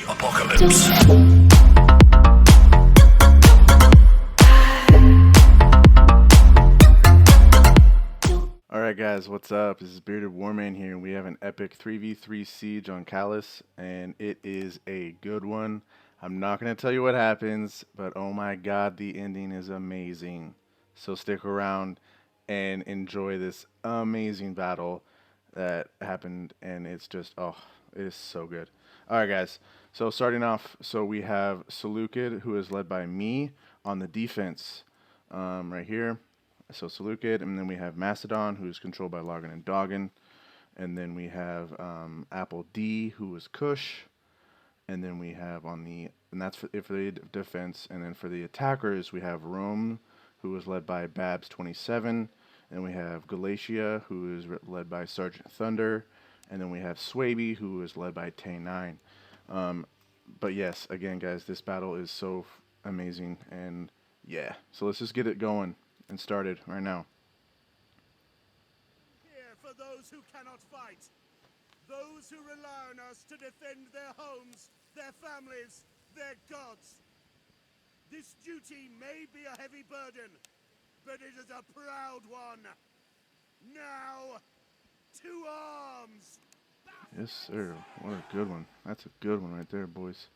Apocalypse. Alright guys, what's up? This is Bearded Warman here, and we have an epic 3v3 siege on Callus, and it is a good one. I'm not going to tell you what happens, but oh my god, the ending is amazing. So stick around and enjoy this amazing battle that happened, and it's just, oh, it is so good. Alright guys, so starting off, so we have Seleucid, who is led by me on the defense, right here. So Seleucid, and then we have Macedon, who is controlled by Logan and Doggin, and then we have Apple D, who is Kush, and then we have and that's for the defense, and then for the attackers, we have Rome, who is led by Babs27, and we have Galatia, who is led by Sergeant Thunder, and then we have Swaby, who is led by Tay9. But yes, again, guys, this battle is so amazing, and yeah, so let's just get it going and started right now. Here for those who cannot fight, those who rely on us to defend their homes, their families, their gods. This duty may be a heavy burden, but it is a proud one. Now, to arms! Yes, sir. What a good one. That's a good one right there, boys.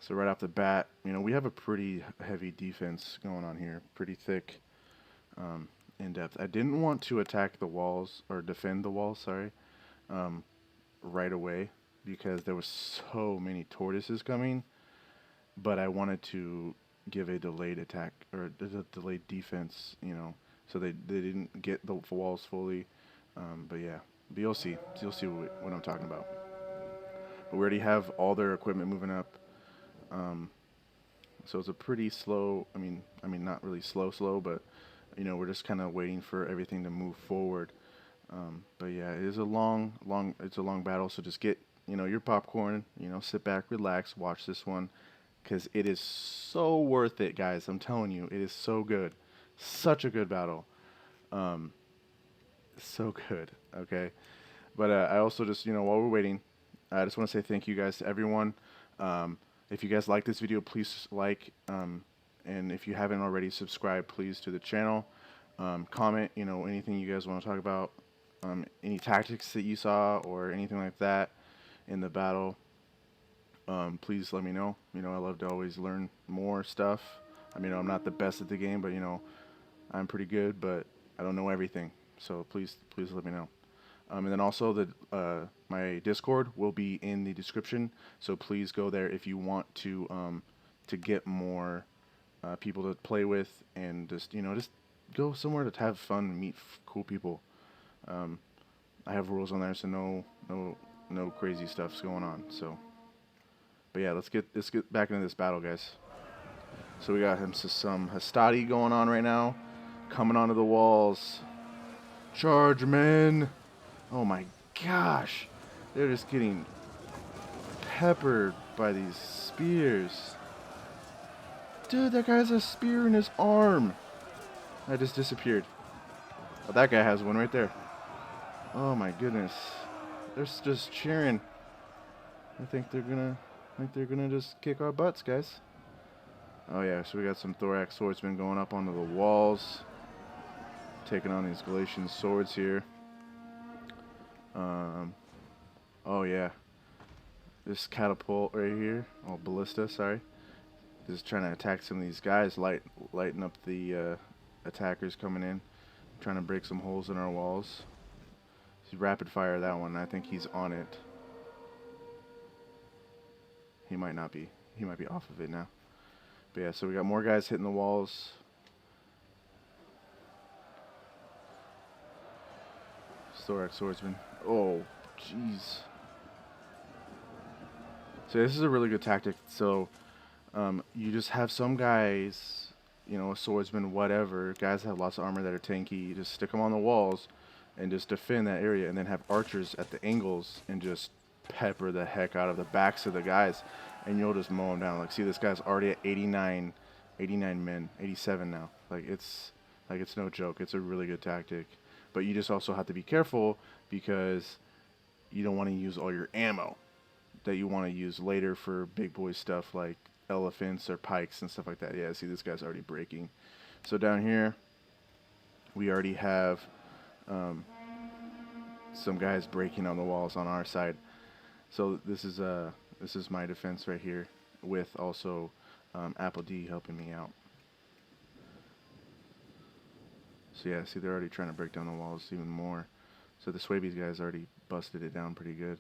So right off the bat, you know, we have a pretty heavy defense going on here. Pretty thick, in depth. I didn't want to attack the walls, or defend the walls, sorry, right away, because there was so many tortoises coming, but I wanted to give a delayed attack, or a delayed defense, you know, so they didn't get the walls fully, but yeah, but you'll see what I'm talking about. But we already have all their equipment moving up. So it's a pretty slow, I mean not really slow, but you know, we're just kind of waiting for everything to move forward. But yeah, it is a long battle, so just get, you know, your popcorn, you know, sit back, relax, watch this one, because it is so worth it, guys. I'm telling you, it is so good. Such a good battle. So good, okay? But I also just, you know, while we're waiting, I just want to say thank you guys to everyone. If you guys like this video, please like, and if you haven't already, subscribe please to the channel. Comment, you know, anything you guys want to talk about, any tactics that you saw or anything like that in the battle. Please let me know. You know, I love to always learn more stuff. I mean, I'm not the best at the game, but you know, I'm pretty good, but I don't know everything. So please let me know. And then also my Discord will be in the description, so please go there if you want to get more people to play with, and just, you know, just go somewhere to have fun and meet cool people. I have rules on there, so no crazy stuff's going on. So, but yeah, let's get back into this battle, guys. So we got some Hastati going on right now, coming onto the walls. Charge, men! Oh my gosh, they're just getting peppered by these spears. Dude, that guy has a spear in his arm. I just disappeared. Oh, that guy has one right there. Oh my goodness. They're just cheering. I think they're gonna just kick our butts, guys. Oh yeah, so we got some Thorax swordsmen going up onto the walls, taking on these Galatian swords here. Oh yeah, this catapult right here, oh, ballista, sorry, just trying to attack some of these guys, lighten up the attackers coming in, trying to break some holes in our walls. He's rapid fire that one. I think he's on it. He might not be. He might be off of it now. But yeah, so we got more guys hitting the walls. Thorax swordsman. Oh, jeez. So this is a really good tactic. So you just have some guys, you know, a swordsman, whatever. Guys have lots of armor that are tanky. You just stick them on the walls and just defend that area, and then have archers at the angles and just pepper the heck out of the backs of the guys, and you'll just mow them down. Like, see, this guy's already at 89 men, 87 now. Like it's no joke. It's a really good tactic. But you just also have to be careful, because you don't want to use all your ammo. that you want to use later for big boy stuff like elephants or pikes and stuff like that. Yeah, see, this guy's already breaking. So down here, we already have some guys breaking on the walls on our side. So this is my defense right here, with also Apple D helping me out. So yeah, see, they're already trying to break down the walls even more. So the Swabies guys already busted it down pretty good.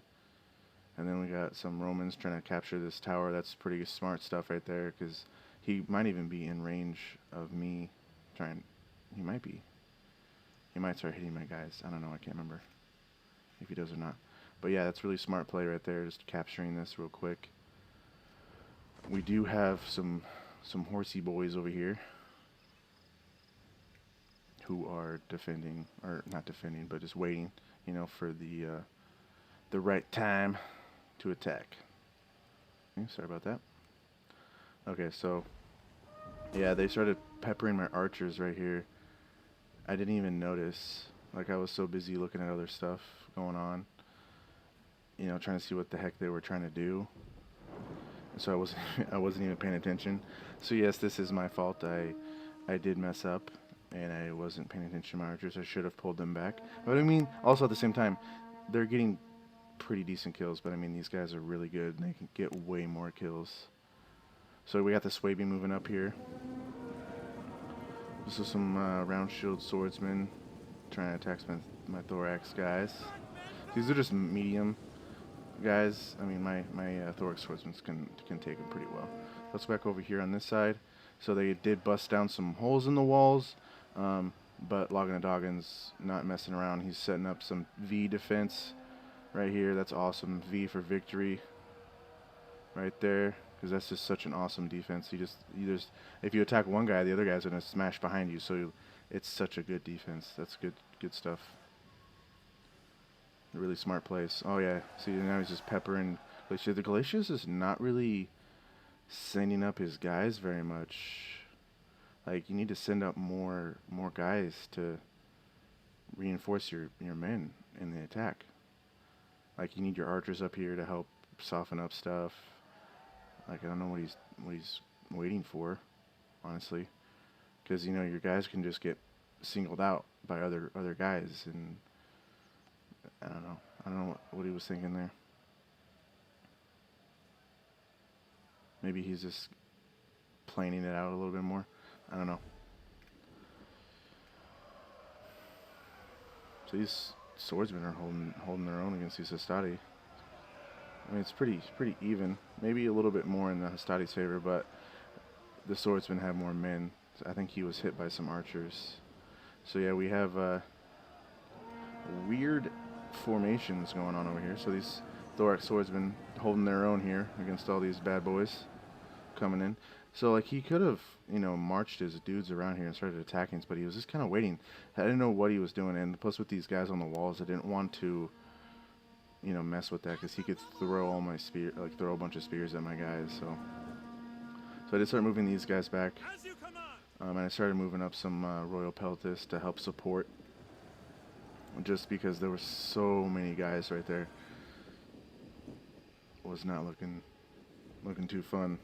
And then we got some Romans trying to capture this tower. That's pretty smart stuff right there, because he might even be in range of me trying. He might be. He might start hitting my guys. I don't know. I can't remember if he does or not. But yeah, that's really smart play right there, just capturing this real quick. We do have some horsey boys over here who are defending, or not defending, but just waiting, you know, for the right time to attack. Okay, sorry about that. Okay, so yeah, they started peppering my archers right here. I didn't even notice. Like, I was so busy looking at other stuff going on, you know, trying to see what the heck they were trying to do. So I wasn't even paying attention. So yes, this is my fault. I did mess up, and I wasn't paying attention to my archers. I should have pulled them back. But I mean, also at the same time, they're getting pretty decent kills. But I mean, these guys are really good, and they can get way more kills. So we got the Swaby moving up here. This is some round shield swordsmen trying to attack my thorax guys. These are just medium guys. I mean, my thorax swordsmen can take them pretty well. Let's go back over here on this side. So they did bust down some holes in the walls, but Loganadagan's not messing around. He's setting up some V defense right here. That's awesome. V for victory right there, because that's just such an awesome defense. You just if you attack one guy, the other guy's gonna smash behind you. So it's such a good defense. That's good stuff. Really smart plays. Oh yeah, see, now he's just peppering Glacius. The Glacius is not really sending up his guys very much. Like, you need to send up more guys to reinforce your men in the attack. Like, you need your archers up here to help soften up stuff. Like, I don't know what he's waiting for, honestly, because, you know, your guys can just get singled out by other guys, and I don't know what he was thinking there. Maybe he's just planning it out a little bit more. I don't know. So these swordsmen are holding their own against these Hastati. I mean, it's pretty even. Maybe a little bit more in the Hastati's favor, but the swordsmen have more men. So I think he was hit by some archers. So yeah, we have weird formations going on over here. So these thorax swordsmen holding their own here against all these bad boys coming in. So like, he could have, you know, marched his dudes around here and started attacking, but he was just kind of waiting. I didn't know what he was doing, and plus with these guys on the walls, I didn't want to, you know, mess with that, because he could throw all my throw a bunch of spears at my guys. So I did start moving these guys back, and I started moving up some Royal Peltis to help support, just because there were so many guys right there. Was not looking too fun.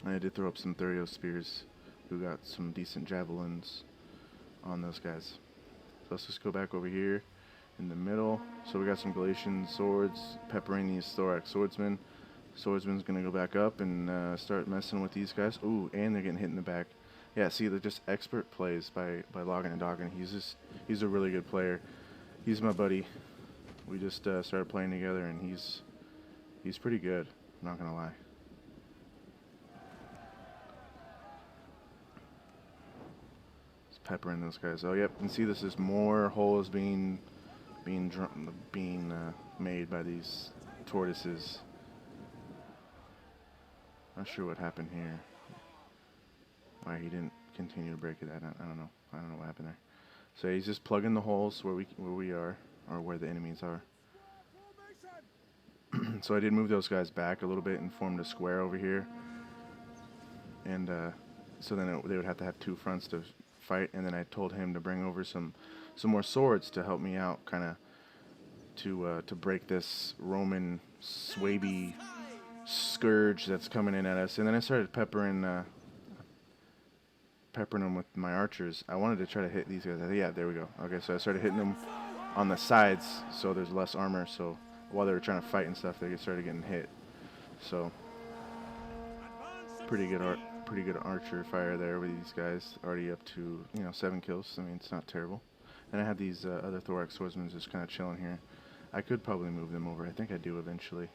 I did throw up some Thurio spears, who got some decent javelins on those guys. So let's just go back over here in the middle. So we got some Galatian swords peppering these thorax swordsmen. Swordsman's gonna go back up and start messing with these guys. Ooh, and they're getting hit in the back. Yeah, see, they're just expert plays by Loganadagan. He's a really good player. He's my buddy. We just started playing together, and he's pretty good. I'm not gonna lie. Just peppering those guys. Oh, yep. And see, this is more holes being made by these tortoises. Not sure what happened here. Why he didn't continue to break it. I don't know. I don't know what happened there. So he's just plugging the holes where we are, or where the enemies are. So I did move those guys back a little bit and formed a square over here. And so then they would have to have two fronts to fight. And then I told him to bring over some more swords to help me out, kind of to break this Roman Swaby scourge that's coming in at us. And then I started peppering them with my archers. I wanted to try to hit these guys. Yeah, there we go. Okay, so I started hitting them on the sides so there's less armor. So while they were trying to fight and stuff, they started getting hit. So pretty good archer fire there with these guys. Already up to 7 kills. I mean, it's not terrible. And I have these other thorax swordsmen just kind of chilling here. I could probably move them over. I think I do eventually.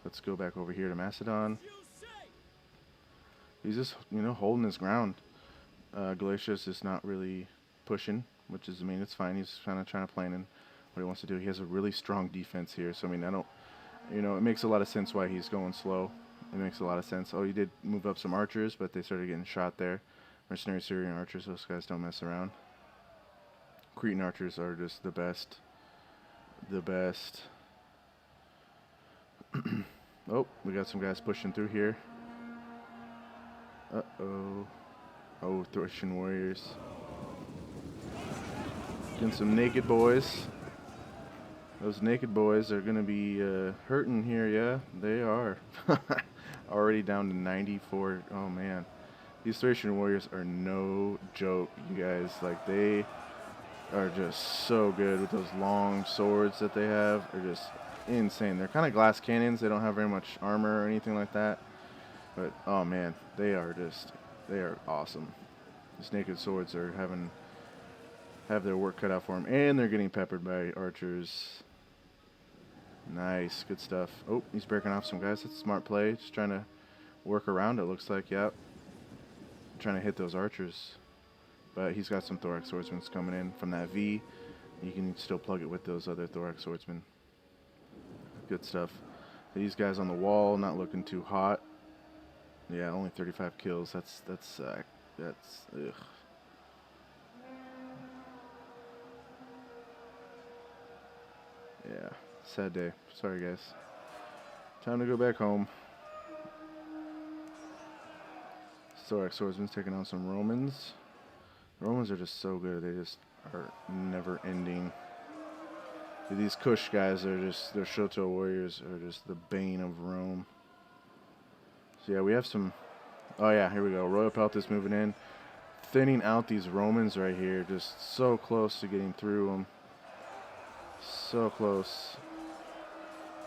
Let's go back over here to Macedon. He's just holding his ground. Galatius is not really pushing, which is, I mean, it's fine. He's kind of trying to plan in what he wants to do. He has a really strong defense here, so I mean, it makes a lot of sense why he's going slow. It makes a lot of sense. Oh, he did move up some archers, but they started getting shot there. Mercenary Syrian archers, those guys don't mess around. Cretan archers are just the best. The best. Oh, we got some guys pushing through here. Uh-oh. Oh, Thracian warriors. Getting some naked boys. Those naked boys are going to be hurting here, yeah? They are. Already down to 94. Oh, man. These Thracian warriors are no joke, you guys. Like, they are just so good with those long swords that they have. They're just insane. They're kind of glass cannons. They don't have very much armor or anything like that. But, oh, man, they are awesome. These naked swords are have their work cut out for them. And they're getting peppered by archers. Nice, good stuff. Oh, he's breaking off some guys. That's a smart play. Just trying to work around it, looks like. Yep. Trying to hit those archers. But he's got some thorax swordsmen coming in from that V. You can still plug it with those other thorax swordsmen. Good stuff. These guys on the wall, not looking too hot. Yeah, only 35 kills. That's ugh. Yeah, sad day. Sorry, guys. Time to go back home. Thorax swordsman's taking on some Romans. The Romans are just so good. They just are never ending. These Kush guys are just, their Shoto warriors are just the bane of Rome. So yeah, we have some, oh yeah, here we go. Royal Peltis moving in. Thinning out these Romans right here. Just so close to getting through them. So close.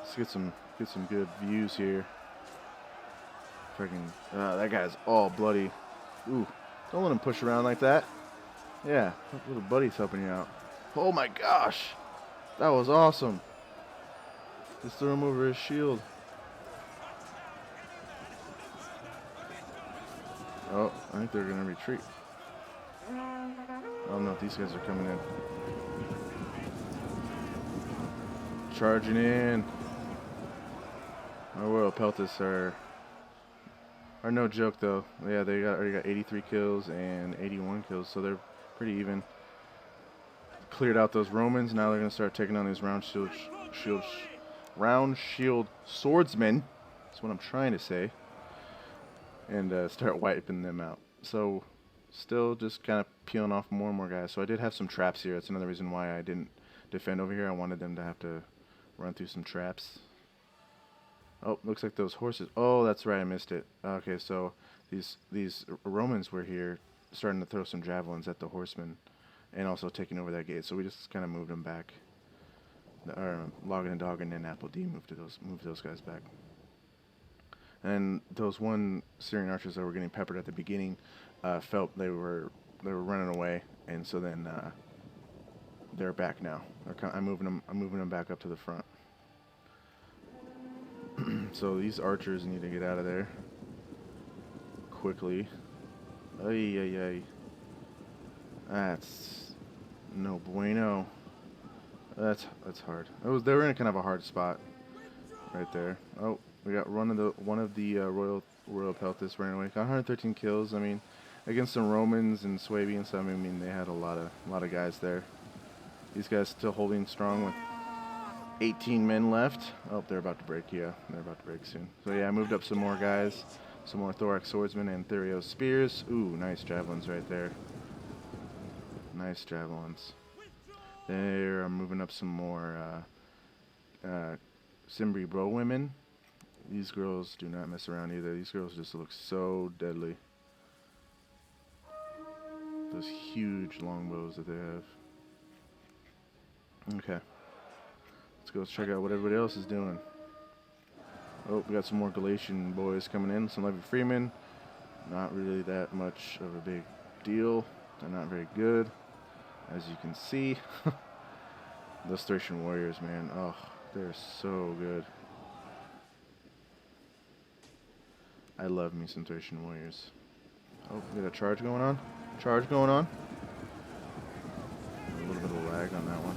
Let's get some good views here. Freaking, that guy's all bloody. Ooh, don't let him push around like that. Yeah, little buddy's helping you out. Oh my gosh, that was awesome. Just threw him over his shield. Oh, I think they're gonna retreat. Oh no, these guys are coming in. Charging in. Our Royal Peltis are no joke though. Yeah, they already got 83 kills and 81 kills, so they're pretty even. Cleared out those Romans. Now they're gonna start taking on these round shield swordsmen. That's what I'm trying to say. And start wiping them out. So still just kind of peeling off more and more guys. So I did have some traps here. That's another reason why I didn't defend over here. I wanted them to have to run through some traps. Oh, looks like those horses. Oh, that's right, I missed it. Okay, so these Romans were here starting to throw some javelins at the horsemen and also taking over that gate. So we just kind of moved them back. Loggin and Doggin and Apple D moved those guys back. And those one Syrian archers that were getting peppered at the beginning felt they were running away, and so then they're back now. I'm moving them back up to the front. So these archers need to get out of there quickly. Ay ay ay. That's no bueno. That's hard. They were in kind of a hard spot right there. Oh, we got one of the Royal Peltis running away. Got 113 kills. I mean, against some Romans and Swaby and stuff. I mean, they had a lot of guys there. These guys still holding strong with 18 men left. Oh, they're about to break. Yeah, they're about to break soon. So yeah, I moved up some more guys, some more thorax swordsmen and Therios spears. Ooh, nice javelins right there. Nice javelins. There, I'm moving up some more Simbri bro women. These girls do not mess around either. These girls just look so deadly. Those huge longbows that they have. Okay. Let's go check out what everybody else is doing. Oh, we got some more Galatian boys coming in. Some Levy Freeman. Not really that much of a big deal. They're not very good, as you can see. Those Thracian warriors, man. Oh, they're so good. I love me some Thracian warriors. Oh, we got a charge going on. Charge going on. A little bit of lag on that one.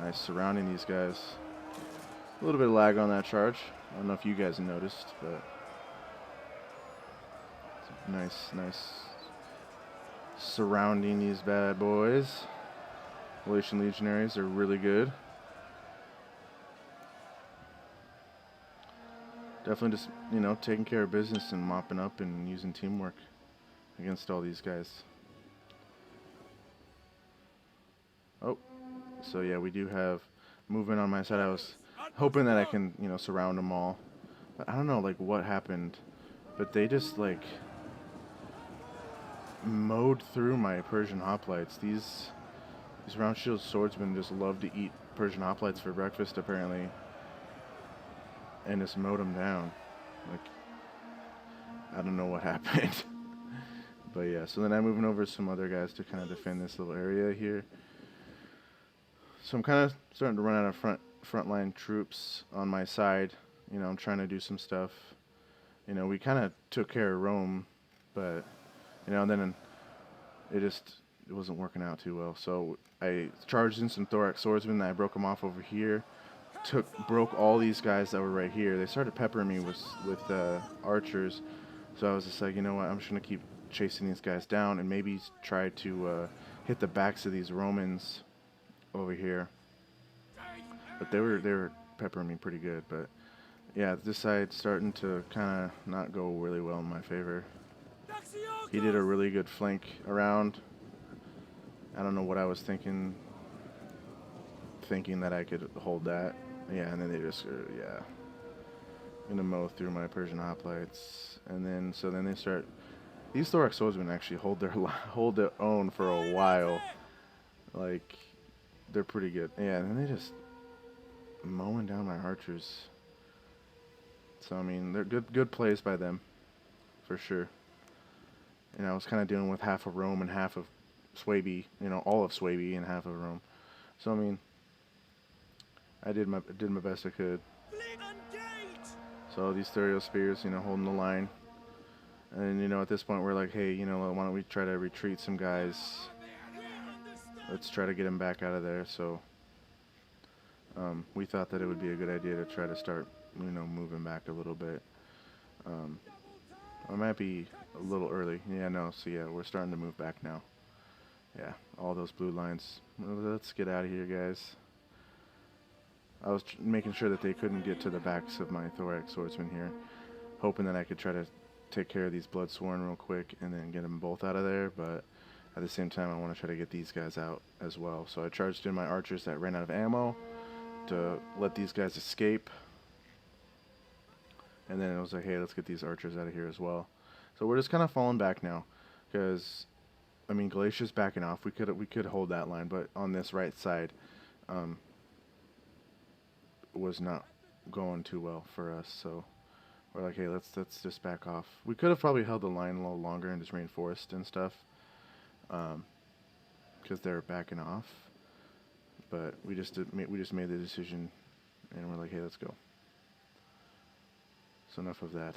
Nice surrounding these guys. A little bit of lag on that charge. I don't know if you guys noticed, but nice surrounding these bad boys. Galatian legionaries are really good. Definitely just, you know, taking care of business and mopping up and using teamwork against all these guys. Oh, so yeah, we do have movement on my side. I was hoping that I can, you know, surround them all. But I don't know, like, what happened. But they just, like, mowed through my Persian hoplites. These round shield swordsmen just love to eat Persian hoplites for breakfast, apparently. And just mowed them down. Like, I don't know what happened. But yeah, so then I'm moving over some other guys to kind of defend this little area here. So I'm kind of starting to run out of frontline troops on my side. You know, I'm trying to do some stuff. You know, we kind of took care of Rome, but, you know, then it wasn't working out too well. So I charged in some thorax swordsmen, and I broke them off over here. Broke all these guys that were right here. They started peppering me with archers. So I was just like, you know what, I'm just going to keep chasing these guys down and maybe try to hit the backs of these Romans over here. But they were peppering me pretty good. But yeah, this side's starting to kind of not go really well in my favor. He did a really good flank around. I don't know what I was thinking that I could hold that. Yeah, and then they just, yeah. Gonna mow through my Persian hoplites. And then, so then they start, these thorax swordsmen actually hold their own for a while. Like, they're pretty good. Yeah, and then they just mowing down my archers. So, I mean, they're good plays by them, for sure. And I was kind of dealing with half of Rome and half of Swaby, you know, all of Swaby and half of Rome. So, I mean, I did my best I could. So these Thurio spears, you know, holding the line. And, you know, at this point we're like, hey, you know, why don't we try to retreat some guys? Let's try to get them back out of there. So we thought that it would be a good idea to try to start, you know, moving back a little bit. I might be a little early. Yeah, no, so yeah, we're starting to move back now. Yeah, all those blue lines. Let's get out of here, guys. I was making sure that they couldn't get to the backs of my thorax swordsmen here, hoping that I could try to take care of these Bloodsworn real quick and then get them both out of there, but at the same time I want to try to get these guys out as well. So I charged in my archers that ran out of ammo to let these guys escape, and then it was like, hey, let's get these archers out of here as well. So we're just kind of falling back now, because, I mean, Galatia's backing off. We could hold that line, but on this right side, was not going too well for us, so we're like, hey, let's just back off. We could have probably held the line a little longer and just reinforced and stuff, because they were backing off. But we just made the decision, and we're like, hey, let's go. So enough of that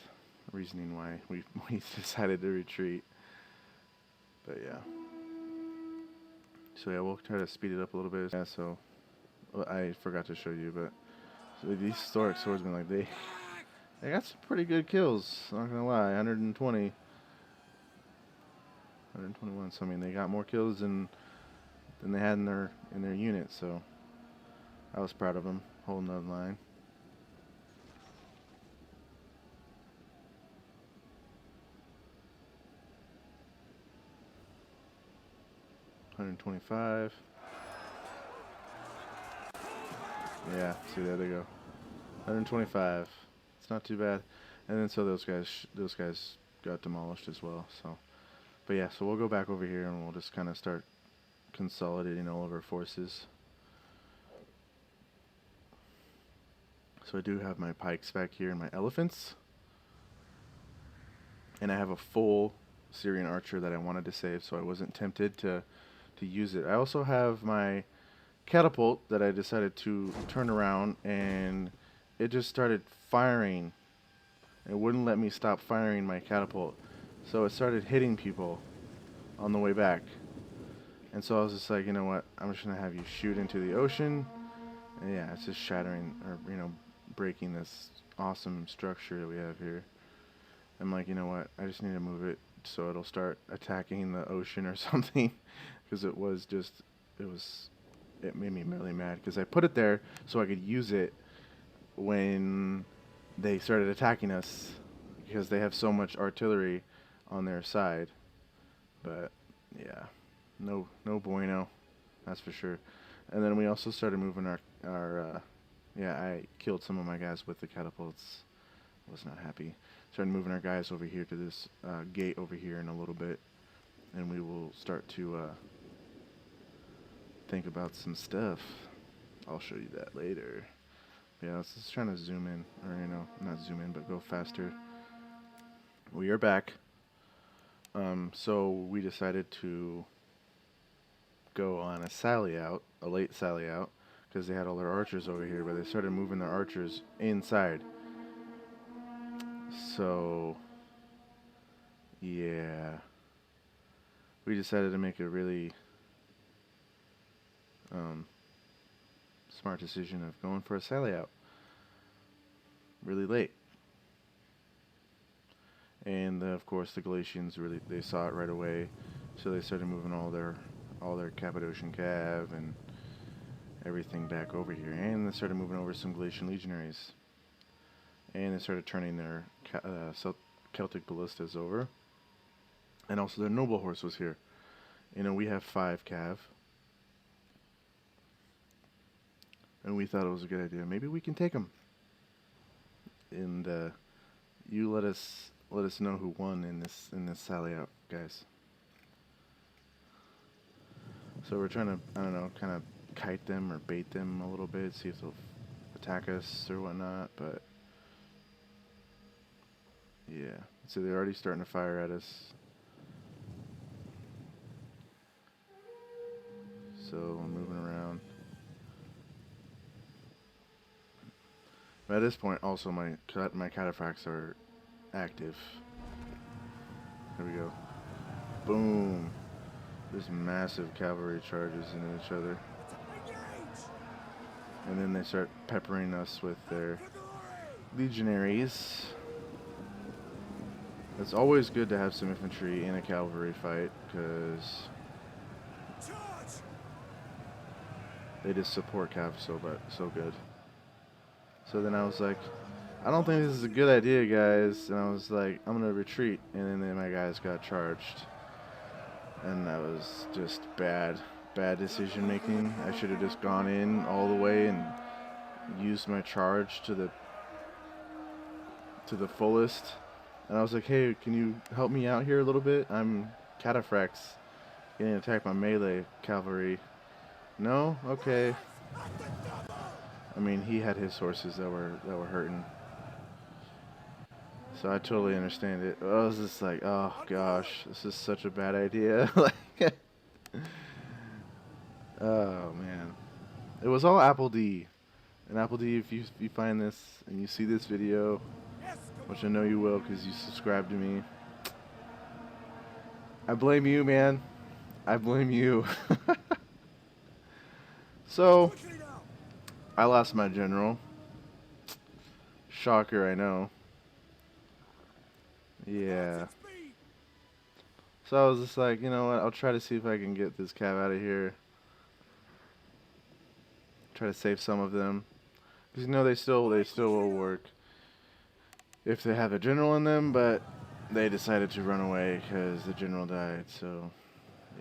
reasoning why we decided to retreat. But yeah. So yeah, we'll try to speed it up a little bit. Yeah. So I forgot to show you, but. So these historic swordsmen, like, they got some pretty good kills, not gonna lie. 120, 121. So I mean, they got more kills than they had in their unit. So I was proud of them holding that line. $125. Yeah, see, there they go. 125. It's not too bad. And then so those guys got demolished as well. So, but yeah, so we'll go back over here and we'll just kind of start consolidating all of our forces. So I do have my pikes back here and my elephants. And I have a full Syrian archer that I wanted to save, so I wasn't tempted to use it. I also have my catapult that I decided to turn around, and it just started firing. It wouldn't let me stop firing my catapult. So it started hitting people on the way back. And so I was just like, you know what, I'm just going to have you shoot into the ocean. And yeah, it's just shattering, or, you know, breaking this awesome structure that we have here. I'm like, you know what, I just need to move it so it'll start attacking the ocean or something. Because it made me really mad. Because I put it there so I could use it when they started attacking us. Because they have so much artillery on their side. But, yeah, no bueno, that's for sure. And then we also started moving yeah, I killed some of my guys with the catapults. Was not happy. Started moving our guys over here to this gate over here in a little bit, and we will start to think about some stuff. I'll show you that later. Yeah, let's just trying to zoom in, or you know, not zoom in, but go faster. We are back. So we decided to go on a sally out, a late sally out, because they had all their archers over here, but they started moving their archers inside. So, yeah, we decided to make a really smart decision of going for a sally out really late. And of course the Galatians they saw it right away, so they started moving all their Cappadocian cav and everything back over here, and they started moving over some Galatian legionaries, and they started turning their Celtic ballistas over, and also their noble horse was here. You know, we have 5 cav, and we thought it was a good idea. Maybe we can take them. And you let us know who won in this sally out, guys. So we're trying to, I don't know, kind of kite them or bait them a little bit, see if they'll attack us or whatnot. But yeah, so they're already starting to fire at us. So I'm moving around. But at this point, also my cataphracts are active. There we go. Boom. There's massive cavalry charges into each other. And then they start peppering us with their legionaries. It's always good to have some infantry in a cavalry fight, because they just support cav so good. So then I was like, I don't think this is a good idea, guys. And I was like, I'm gonna retreat. And then my guys got charged, and that was just bad decision making. I should have just gone in all the way and used my charge to the fullest. And I was like, hey, can you help me out here a little bit? I'm cataphracts getting attacked by melee cavalry. No? Okay. I mean, he had his horses that were hurting. So I totally understand it. I was just like, oh gosh, this is such a bad idea. Like, oh man. It was all Apple D. And Apple D, if you find this and you see this video, which I know you will because you subscribe to me, I blame you, man. I blame you. So, I lost my general. Shocker, I know. Yeah. So I was just like, you know what, I'll try to see if I can get this cav out of here. Try to save some of them. Because, you know, they still will work if they have a general in them, but they decided to run away because the general died. So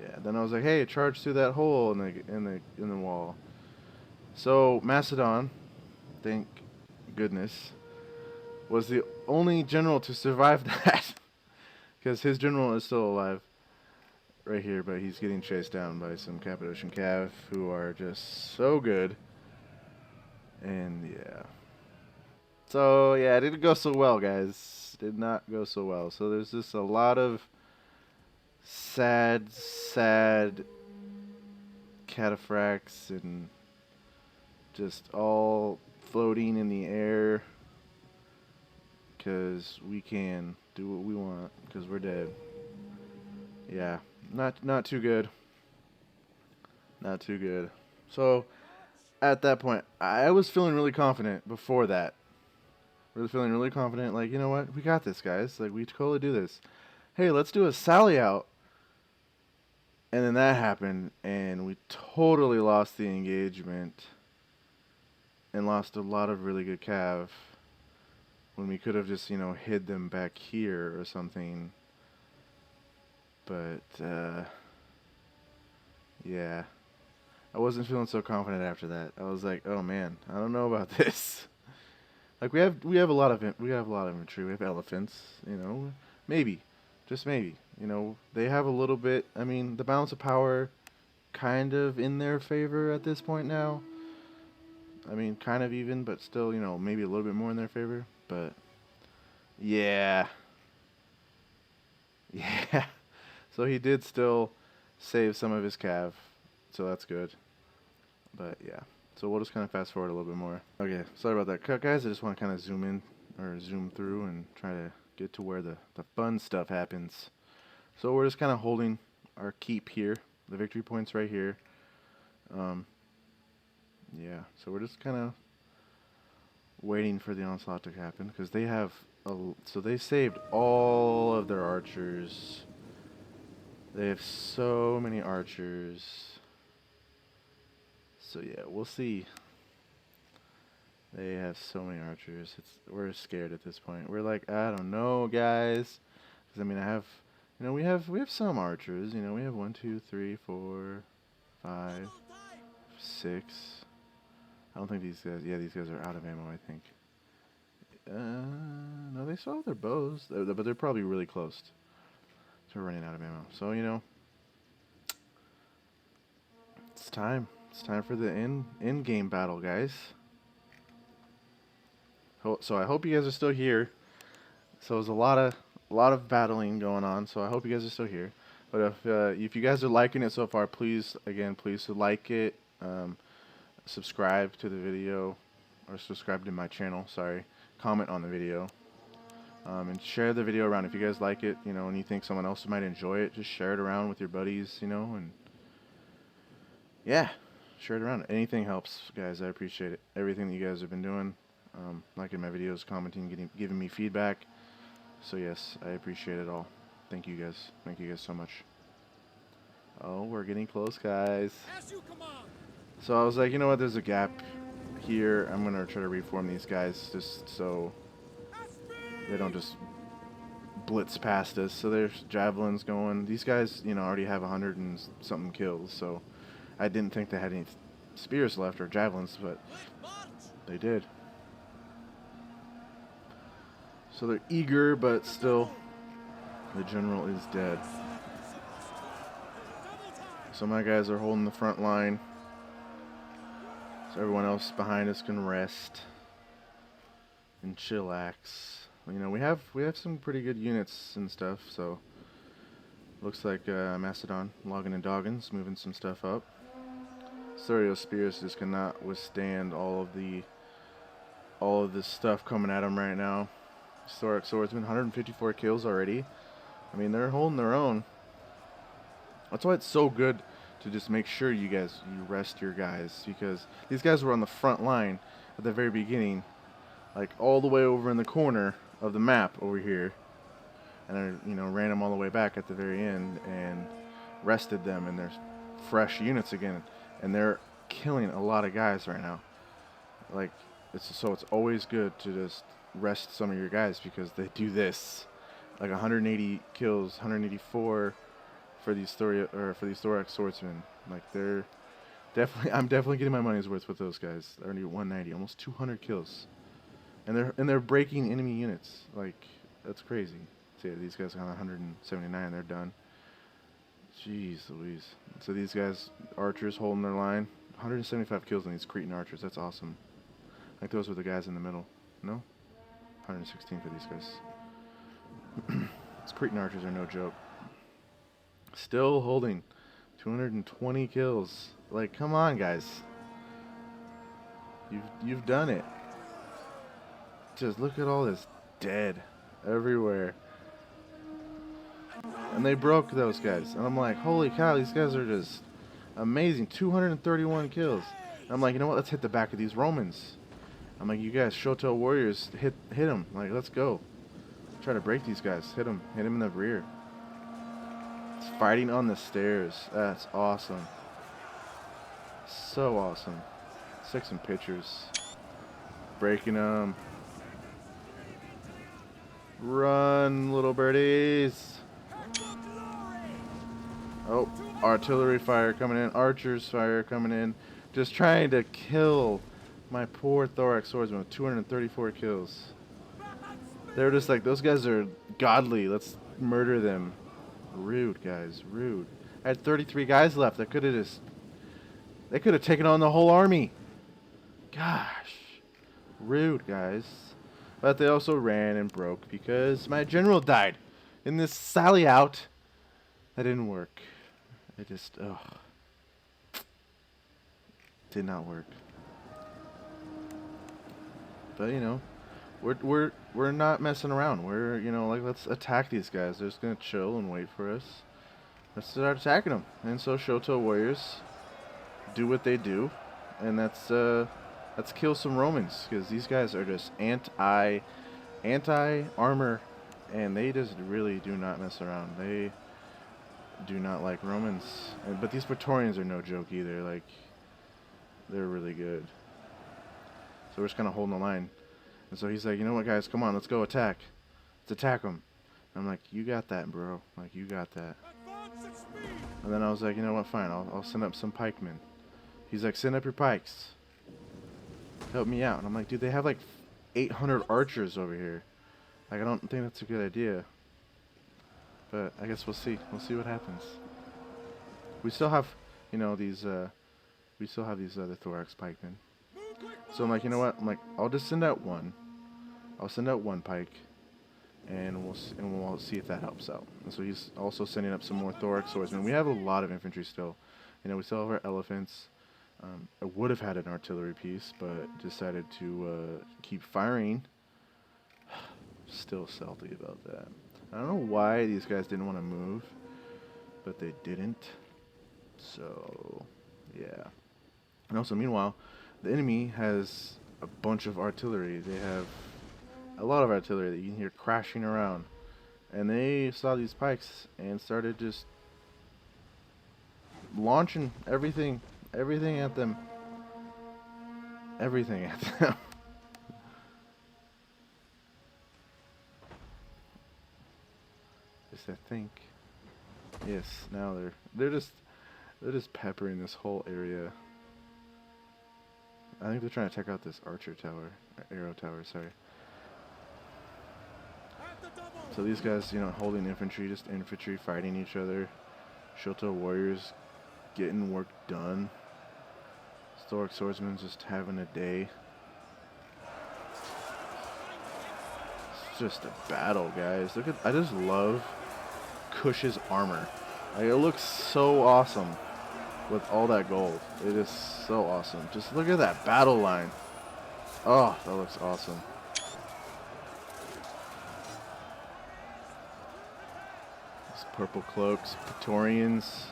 yeah, then I was like, hey, charge through that hole in the wall. So Macedon, thank goodness, was the only general to survive that, because his general is still alive right here, but he's getting chased down by some Cappadocian Cav who are just so good. And yeah. So yeah, it didn't go so well, guys. Did not go so well. So there's just a lot of sad cataphracts and just all floating in the air because we can do what we want because we're dead. Yeah, not too good. Not too good. So at that point, I was feeling really confident before that. Really feeling really confident, like, you know what, we got this, guys. Like, we totally do this. Hey, let's do a sally out. And then that happened, and we totally lost the engagement and lost a lot of really good cav when we could have just, you know, hid them back here or something. But, yeah. I wasn't feeling so confident after that. I was like, oh man, I don't know about this. Like we have a lot of infantry. We have elephants, you know, maybe, just maybe, you know, they have a little bit. I mean, the balance of power, kind of in their favor at this point now. I mean, kind of even, but still, you know, maybe a little bit more in their favor. But yeah, yeah. So he did still save some of his cav, so that's good. But yeah. So we'll just kind of fast forward a little bit more. Okay, sorry about that cut, guys. I just want to kind of zoom in or zoom through and try to get to where the fun stuff happens. So we're just kind of holding our keep here, the victory points right here. Yeah, so we're just kind of waiting for the onslaught to happen because they have so they saved all of their archers. They have so many archers. So yeah, we'll see. They have so many archers. We're scared at this point. We're like, I don't know, guys. Because I mean, we have some archers. You know, we have 1, 2, 3, 4, 5, 6. I don't think these guys. Yeah, these guys are out of ammo. I think. No, they still have their bows, but they're probably really close to running out of ammo. So you know, it's time. It's time for the end game battle, guys. So I hope you guys are still here. So there's a lot of battling going on. So I hope you guys are still here. But if you guys are liking it so far, please like it, subscribe to the video, or subscribe to my channel. Sorry, comment on the video, and share the video around if you guys like it. You know, and you think someone else might enjoy it, just share it around with your buddies. You know, and yeah, share it around. Anything helps, guys. I appreciate it. Everything that you guys have been doing. Liking my videos, commenting, giving me feedback. So yes, I appreciate it all. Thank you guys. Thank you guys so much. Oh, we're getting close, guys. So I was like, you know what? There's a gap here. I'm gonna try to reform these guys just so they don't just blitz past us. So there's javelins going. These guys, you know, already have 100 and something kills. So I didn't think they had any spears left or javelins, but they did. So they're eager, but still, the general is dead. So my guys are holding the front line. So everyone else behind us can rest and chillax. You know, we have some pretty good units and stuff. So looks like Macedon logging and doggins, moving some stuff up. Sorio Spears just cannot withstand all of this stuff coming at him right now. Historic Swordsman, 154 kills already. I mean, they're holding their own. That's why it's so good to just make sure you rest your guys, because these guys were on the front line at the very beginning, like all the way over in the corner of the map over here, and I, you know, ran them all the way back at the very end and rested them, and they're fresh units again, and they're killing a lot of guys right now. Like, it's always good to just rest some of your guys because they do this, like 180 kills, 184 for these thorax swordsmen. Like they're I'm definitely getting my money's worth with those guys. They're already 190, almost 200 kills, and they're breaking enemy units. Like, that's crazy. See, these guys got 179. They're done. Jeez Louise. So these guys, archers holding their line. 175 kills on these Cretan archers. That's awesome. Like those were the guys in the middle. No? 116 for these guys. These Cretan archers are no joke. Still holding 220 kills. Like, come on, guys. You've done it. Just look at all this dead everywhere. And they broke those guys. And I'm like, holy cow, these guys are just amazing. 231 kills. And I'm like, you know what? Let's hit the back of these Romans. I'm like, you guys, Shoto warriors, hit them. Like, let's go. Try to break these guys. Hit them in the rear. It's fighting on the stairs. That's awesome. So awesome. Let's take some pictures. Breaking them. Run, little birdies. Oh, artillery fire coming in. Archers fire coming in. Just trying to kill my poor thorax swordsman with 234 kills. They're just like, those guys are godly. Let's murder them. Rude, guys. Rude. I had 33 guys left. They could have taken on the whole army. Gosh. Rude, guys. But they also ran and broke because my general died in this sally out. That didn't work. It just, did not work. But you know, we're not messing around. We're, you know, like, let's attack these guys. They're just gonna chill and wait for us. Let's start attacking them. And so Shoto warriors do what they do, and that's kill some Romans, because these guys are just anti armor, and they just really do not mess around. They do not like Romans. But these Praetorians are no joke either. Like, they're really good. So we're just kind of holding the line. And so he's like, you know what, guys, come on, let's go attack. Let's attack them. And I'm like, you got that, bro. Like, you got that. And then I was like, you know what, fine, I'll send up some pikemen. He's like, send up your pikes. Help me out. And I'm like, dude, they have like 800 archers over here. Like, I don't think that's a good idea. But I guess we'll see. We'll see what happens. We still have, you know, these other thorax pikemen. So I'm like, you know what? I'm like, I'll just send out one. I'll send out one pike, and we'll see if that helps out. And so he's also sending up some more thorax swordsmen. We have a lot of infantry still. You know, we still have our elephants. I would have had an artillery piece, but decided to keep firing. Still salty about that. I don't know why these guys didn't want to move, but they didn't. So, yeah. And also, meanwhile, the enemy has a bunch of artillery. They have a lot of artillery that you can hear crashing around. And they saw these pikes and started just launching everything at them. Everything at them. I think. Yes, now they're just peppering this whole area. I think they're trying to take out this archer tower, arrow tower, sorry. So these guys, you know, holding infantry, just infantry fighting each other. Shoto warriors getting work done. Thorax swordsmen just having a day. It's just a battle, guys. Look at, I just love Kush's armor. Like, it looks so awesome with all that gold. It is so awesome. Just look at that battle line. Oh, that looks awesome. These purple cloaks, Praetorians,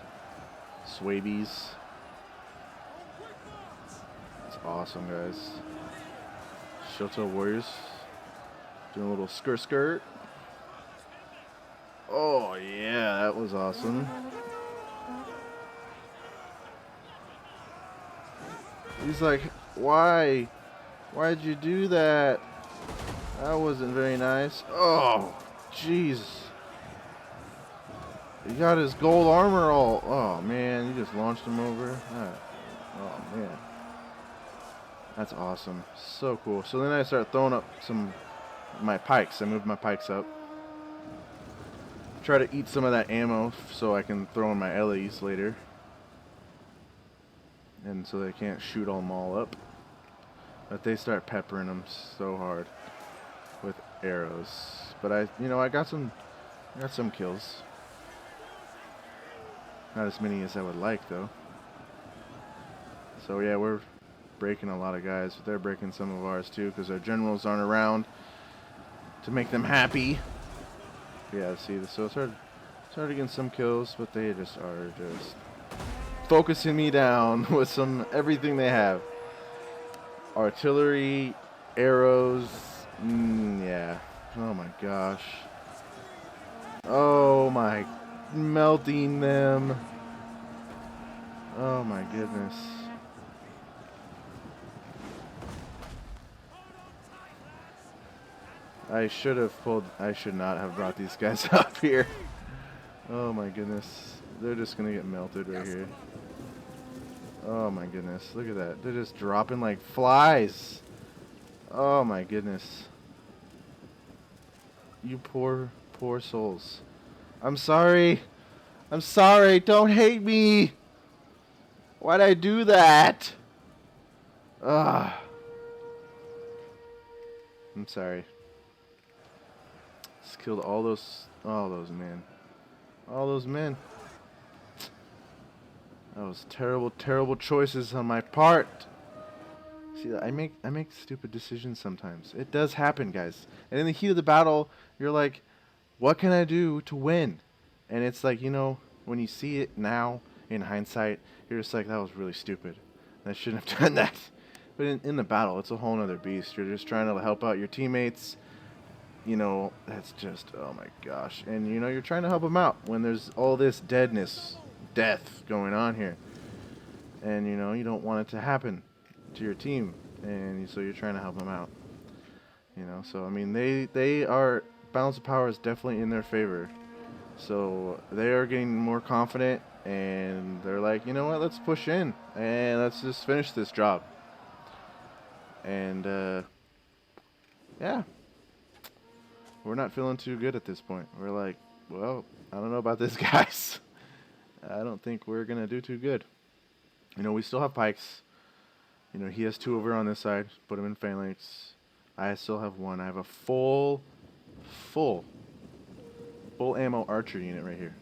Swabies. It's awesome, guys. Shoto warriors doing a little skirt. Oh yeah, that was awesome. He's like, why? Why'd you do that? That wasn't very nice. Oh, jeez. He got his gold armor all. Oh man, you just launched him over. Alright. Oh man, that's awesome. So cool. So then I start throwing up my pikes. I move my pikes up. Try to eat some of that ammo so I can throw in my LEs later. And so they can't shoot them all up. But they start peppering them so hard with arrows. But I got some kills. Not as many as I would like though. So yeah, we're breaking a lot of guys. They're breaking some of ours too because our generals aren't around to make them happy. Yeah, see, so started getting some kills, but they just are focusing me down with everything they have. Artillery, arrows, yeah. Oh my gosh. Oh my, melting them. Oh my goodness. I should not have brought these guys up here. Oh my goodness. They're just gonna get melted right here. Oh my goodness. Look at that. They're just dropping like flies. Oh my goodness. You poor, poor souls. I'm sorry. I'm sorry. Don't hate me. Why'd I do that? Ugh. I'm sorry. Just killed all those men. All those men. That was terrible, terrible choices on my part. See, I make stupid decisions sometimes. It does happen, guys. And in the heat of the battle, you're like, what can I do to win? And it's like, when you see it now, in hindsight, you're just like, that was really stupid. I shouldn't have done that. But in the battle, it's a whole other beast. You're just trying to help out your teammates. That's just, oh my gosh. And, you're trying to help them out when there's all this death going on here. And, you don't want it to happen to your team. And so you're trying to help them out. So, I mean, they are, balance of power is definitely in their favor. So they are getting more confident. And they're like, you know what, let's push in. And let's just finish this job. And, yeah. We're not feeling too good at this point. We're like, well, I don't know about this, guys. I don't think we're going to do too good. We still have pikes. He has 2 over on this side. Put him in phalanx. I still have 1. I have a full ammo archer unit right here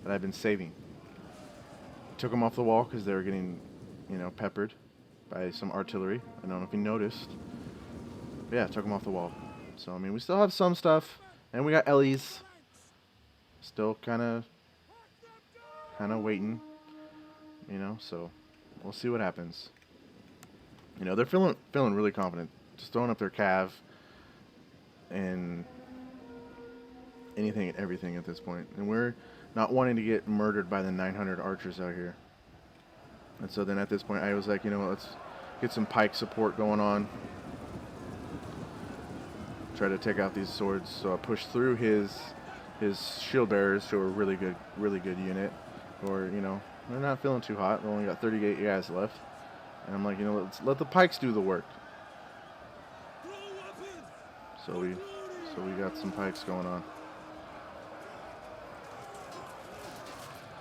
that I've been saving. Took them off the wall because they were getting, peppered by some artillery. I don't know if you noticed. But yeah, took them off the wall. So, I mean, we still have some stuff. And we got LEs. Still kind of waiting. So we'll see what happens. They're feeling really confident. Just throwing up their cav. And anything and everything at this point. And we're not wanting to get murdered by the 900 archers out here. And so then at this point, I was like, let's get some pike support going on. Try to take out these swords. So I pushed through his shield bearers, who are a really good unit. Or, they're not feeling too hot. They only got 38 guys left. And I'm like, let's let the pikes do the work. So we got some pikes going on.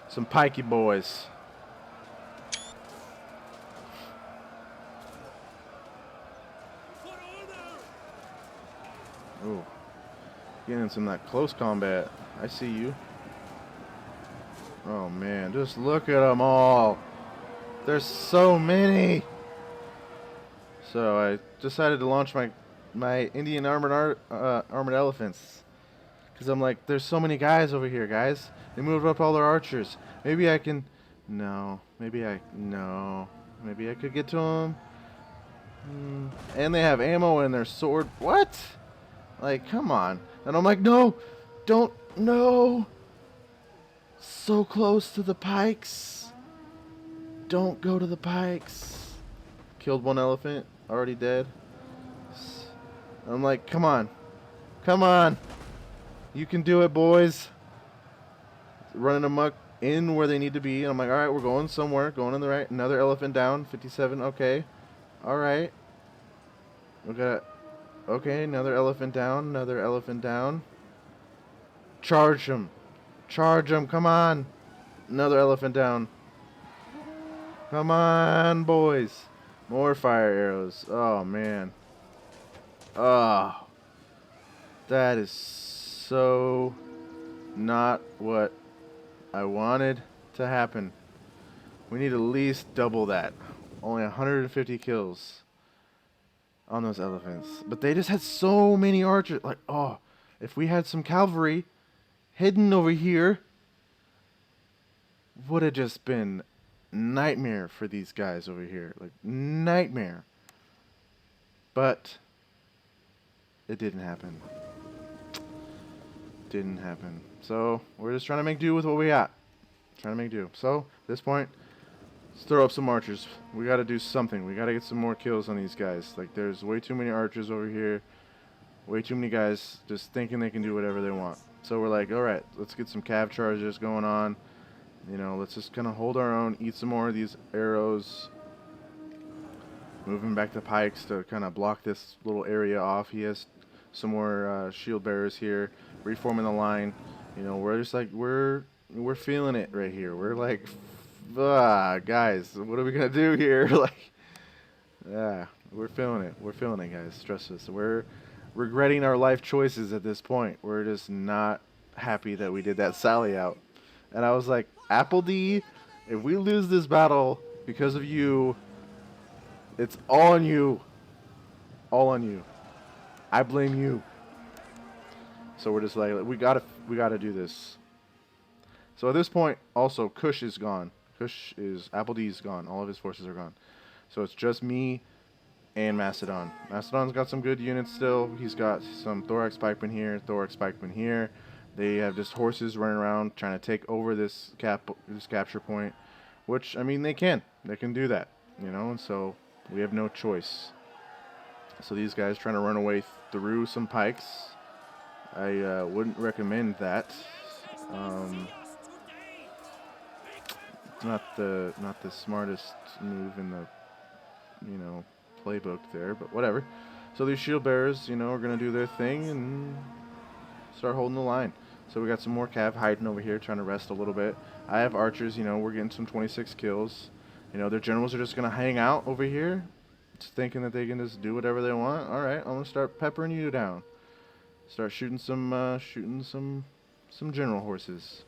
Some pikey boys. Ooh. Getting some of that close combat. I see you. Oh man, just look at them all. There's so many. So I decided to launch my Indian armored elephants. Because I'm like, there's so many guys over here, guys. They moved up all their archers. Maybe I can... No. Maybe I could get to them. And they have ammo in their sword. What? Like, come on. And I'm like, no. Don't. No. So close to the pikes. Don't go to the pikes. Killed 1 elephant. Already dead. I'm like, come on. Come on. You can do it, boys. Running amok in where they need to be. And I'm like, all right, we're going somewhere, going in the right. Another elephant down, 57. Okay, all right. We got, okay, another elephant down, another elephant down. Charge him, charge him. Come on, another elephant down. Come on, boys. More fire arrows. Oh man. Oh, that is so not what I wanted to happen. We need at least double that. Only 150 kills on those elephants. But they just had so many archers. Like, oh, if we had some cavalry hidden over here, would have just been nightmare for these guys over here. Like, nightmare. But it didn't happen. Didn't happen. So, we're just trying to make do with what we got. Trying to make do. So, at this point, let's throw up some archers. We got to do something. We got to get some more kills on these guys. Like, there's way too many archers over here. Way too many guys just thinking they can do whatever they want. So we're like, alright, let's get some cav charges going on. You know, let's just kind of hold our own, eat some more of these arrows. Moving back to pikes to kind of block this little area off. He has some more shield bearers here. Reforming the line. You know, we're just like, we're feeling it right here. We're like, guys, what are we going to do here? Like, yeah, we're feeling it. We're feeling it, guys. Trust us. We're regretting our life choices at this point. We're just not happy that we did that sally out. And I was like, Apple D, if we lose this battle because of you, it's all on you. All on you. I blame you. So we're just like, we gotta do this. So at this point, also, Kush is gone. Apple D's gone. All of his forces are gone. So it's just me and Macedon. Macedon's got some good units still. He's got some Thorax Pikemen here, Thorax Pikemen here. They have just horses running around trying to take over this capture point, which, I mean, they can do that, you know, and so we have no choice. So these guys trying to run away through some pikes. I wouldn't recommend that. Not the smartest move in the, you know, playbook there, but whatever. So these shield bearers, you know, are gonna do their thing and start holding the line. So we got some more cav hiding over here, trying to rest a little bit. I have archers, you know, we're getting some 26 kills. You know, their generals are just gonna hang out over here, just thinking that they can just do whatever they want. All right, I'm gonna start peppering you down. Start shooting some general horses.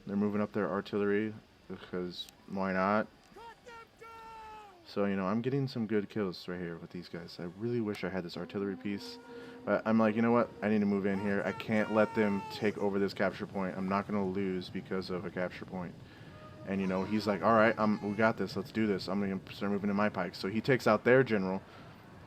They're moving up their artillery because why not? So, you know, I'm getting some good kills right here with these guys. I really wish I had this artillery piece. But I'm like, you know what? I need to move in here. I can't let them take over this capture point. I'm not going to lose because of a capture point. And, you know, he's like, all right, we got this. Let's do this. I'm going to start moving in my pikes. So he takes out their general.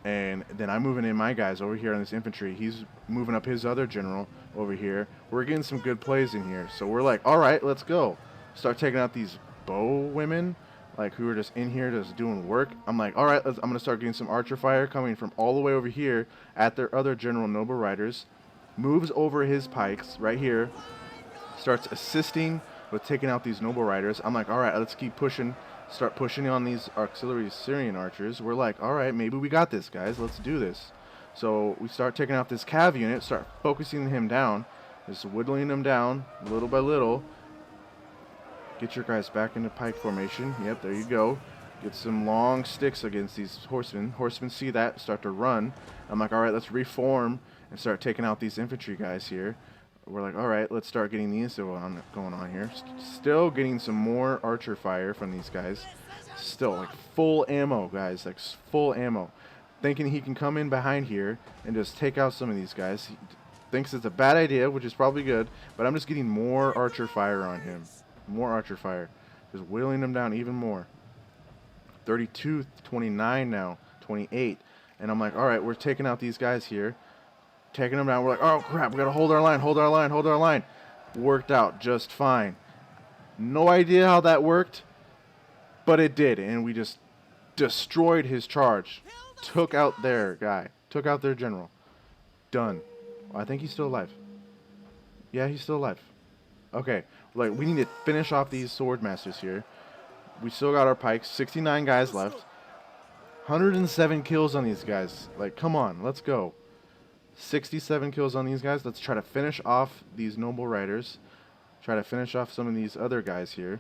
And then I'm moving in my guys over here on this infantry. He's moving up his other general over here. We're getting some good plays in here. So we're like, all right, let's go. Start taking out these bow women, like, who are just in here just doing work. I'm like, all right, I'm going to start getting some archer fire coming from all the way over here at their other general, Noble Riders. Moves over his pikes right here. Starts assisting with taking out these Noble Riders. I'm like, all right, let's keep pushing. Start pushing on these auxiliary Syrian archers. We're like, all right, maybe we got this, guys. Let's do this. So we start taking out this cav unit, start focusing him down, just whittling him down little by little. Get your guys back into pike formation. Yep, there you go. Get some long sticks against these horsemen. Horsemen see that, start to run. I'm like, all right, let's reform and start taking out these infantry guys here. We're like, all right, let's start getting these going on here. Still getting some more archer fire from these guys. Still, like, full ammo, guys. Like, full ammo. Thinking he can come in behind here and just take out some of these guys. He thinks it's a bad idea, which is probably good. But I'm just getting more archer fire on him. More archer fire. Just whittling him down even more. 32, 29 now. 28. And I'm like, all right, we're taking out these guys here. Taking them down. We're like, oh crap, we gotta hold our line, hold our line, hold our line. Worked out just fine. No idea how that worked, but it did, and we just destroyed his charge. Took out their guy. Took out their general. Done. I think he's still alive. Yeah, he's still alive. Okay, Like, we need to finish off these sword masters here. We still got our pikes. 69 guys left. 107 kills on these guys. Like, come on, let's go. 67 kills on these guys. Let's try to finish off these noble riders. Try to finish off some of these other guys here.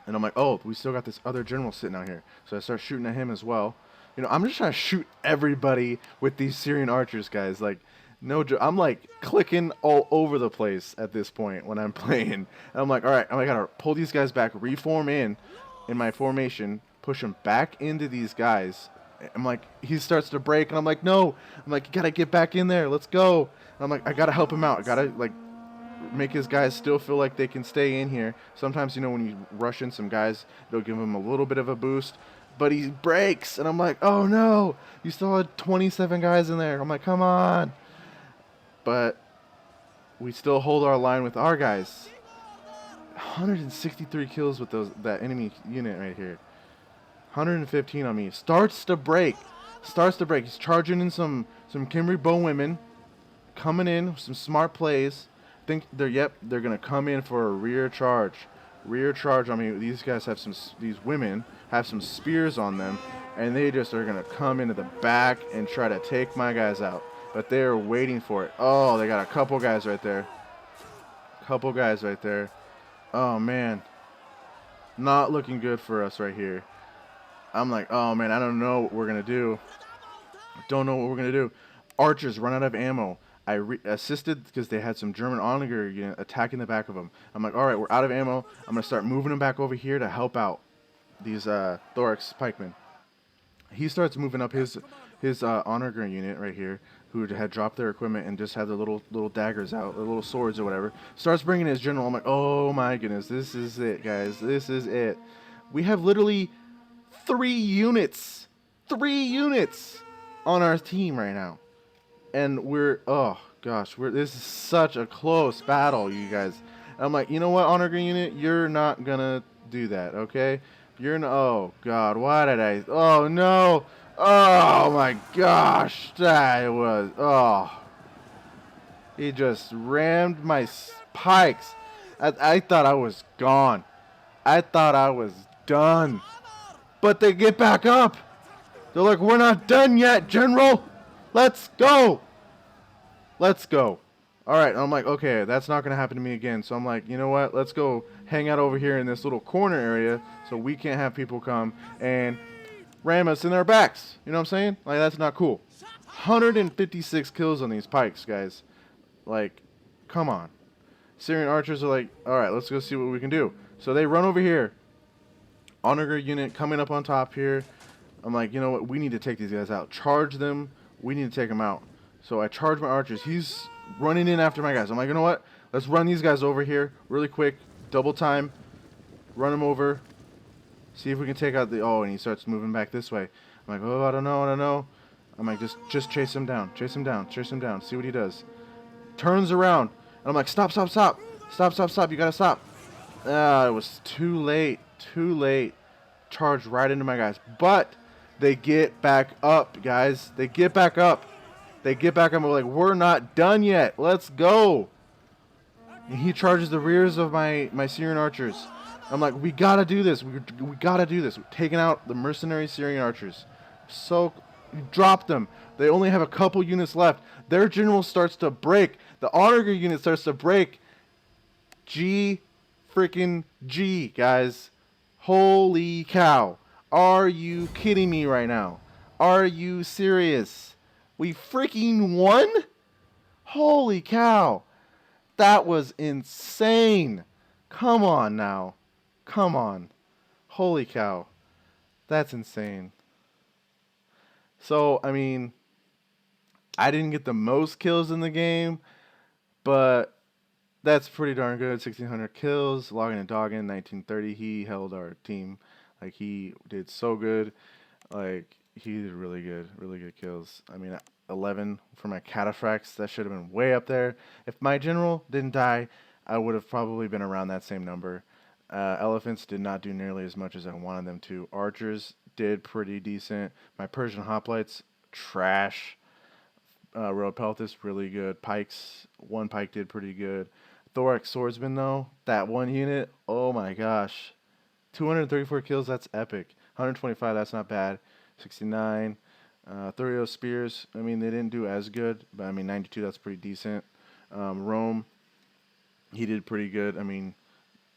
And I'm like, oh, we still got this other general sitting out here. So I start shooting at him as well. You know, I'm just trying to shoot everybody with these Syrian archers, guys. Like, no joke. I'm like clicking all over the place at this point when I'm playing. And I'm like, all right, I gotta pull these guys back, reform in my formation, push them back into these guys. I'm like, he starts to break, and I'm like, no. I'm like, you gotta get back in there. Let's go. And I'm like, I gotta help him out. I gotta, like, make his guys still feel like they can stay in here. Sometimes, you know, when you rush in some guys, it'll give them a little bit of a boost. But he breaks, and I'm like, oh no, you still had 27 guys in there. I'm like, come on. But we still hold our line with our guys. 163 kills with that enemy unit right here. 115 on me. Starts to break. He's charging in some Khemri bowwomen. Coming in, some smart plays. Think they're gonna come in for a rear charge. I mean, these guys have these women have some spears on them, and they just are gonna come into the back and try to take my guys out. But they're waiting for it. Oh, they got a couple guys right there. Oh man, not looking good for us right here. I'm like, oh man, I don't know what we're gonna do. Archers run out of ammo. I assisted because they had some German Onager unit attacking the back of them. I'm like, all right, we're out of ammo. I'm gonna start moving them back over here to help out these Thorax pikemen. He starts moving up his Onager unit right here, who had dropped their equipment and just had their little daggers out, their little swords or whatever. Starts bringing his general. I'm like, oh my goodness, this is it, guys. This is it. We have literally 3 units on our team right now. And oh gosh, this is such a close battle, you guys. And I'm like, you know what, Honor Green unit, you're not gonna do that, okay? Oh god, why did oh no, oh my gosh, he just rammed my pikes. I thought I was gone. I thought I was done. But they get back up. They're like, we're not done yet, General. Let's go. All right. I'm like, okay, that's not going to happen to me again. So I'm like, you know what? Let's go hang out over here in this little corner area so we can't have people come and ram us in our backs. You know what I'm saying? Like, that's not cool. 156 kills on these pikes, guys. Like, come on. Syrian archers are like, all right, let's go see what we can do. So they run over here. Onager unit coming up on top here. I'm like, you know what? We need to take these guys out. Charge them. We need to take them out. So I charge my archers. He's running in after my guys. I'm like, you know what? Let's run these guys over here really quick. Double time. Run them over. See if we can take out the... Oh, and he starts moving back this way. I'm like, oh, I don't know. I'm like, just chase him down. Chase him down. See what he does. Turns around. And I'm like, stop. You gotta stop. It was too late. Charged right into my guys. But they get back up, guys. They get back up. We're like, we're not done yet. Let's go. And he charges the rears of my Syrian archers. I'm like, we gotta do this. We gotta do this. We're taking out the mercenary Syrian archers. So, we dropped them. They only have a couple units left. Their general starts to break. The Onager unit starts to break. Freaking G, guys. Holy cow. Are you kidding me right now? Are you serious? We freaking won? Holy cow. That was insane. Come on now. Come on. Holy cow. That's insane. So, I mean, I didn't get the most kills in the game, but that's pretty darn good. 1,600 kills. Logging and Doggin, 1930. He held our team. Like, he did so good. Like, he did really good kills. I mean, 11 for my cataphracts. That should have been way up there. If my general didn't die, I would have probably been around that same number. Elephants did not do nearly as much as I wanted them to. Archers did pretty decent. My Persian hoplites, trash. Road Peltis, really good. Pikes, one pike did pretty good. Thorax Swordsman though, that one unit, oh my gosh. 234 kills, that's epic. 125, that's not bad. 69. Thurio Spears, I mean, they didn't do as good, but I mean, 92, that's pretty decent. Rome, he did pretty good. I mean,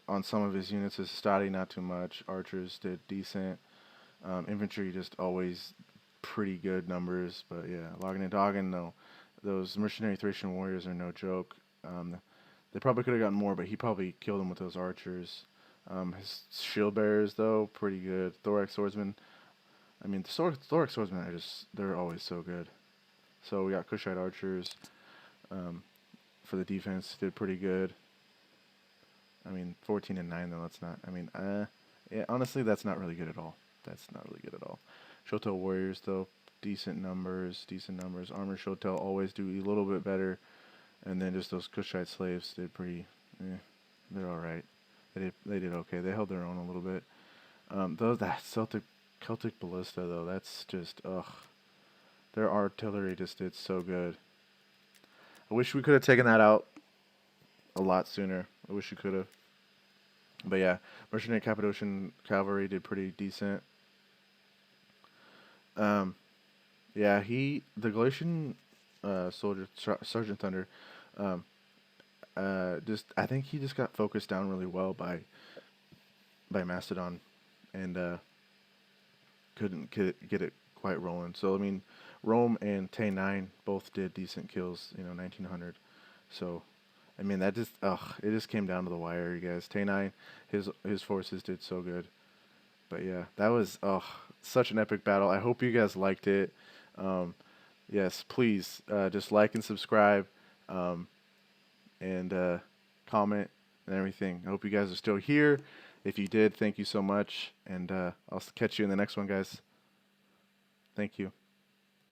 on some of his units, his Stati, not too much. Archers did decent. Infantry, just always pretty good numbers. But yeah, Logan and Doggin, no. Those mercenary Thracian warriors are no joke. They probably could have gotten more, but he probably killed them with those archers. His shield bearers, though, pretty good. Thorax swordsmen. I mean, the thorax swordsmen they're always so good. So we got Kushite archers for the defense, did pretty good. I mean, 14 and 9 though. That's not. I mean, yeah, honestly, that's not really good at all. That's not really good at all. Shotel warriors though, decent numbers, decent numbers. Armor Shotel always do a little bit better, and then just those Kushite slaves did pretty. They're all right. They did okay. They held their own a little bit. That Celtic ballista though, that's just ugh. Their artillery just did so good. I wish we could have taken that out a lot sooner. I wish we could have. But yeah, Mercenary Cappadocian Cavalry did pretty decent. Yeah, the Galatian soldier, Sergeant Thunder, I think he just got focused down really well by Mastodon, and couldn't get it quite rolling. So I mean, Rome and Tay 9 both did decent kills. 1900. So I mean, that it just came down to the wire, you guys. Tay 9, his forces did so good. But yeah, that was such an epic battle. I hope you guys liked it. Yes, please just like and subscribe, and comment and everything. I hope you guys are still here. If you did, thank you so much, and I'll catch you in the next one, guys. Thank you.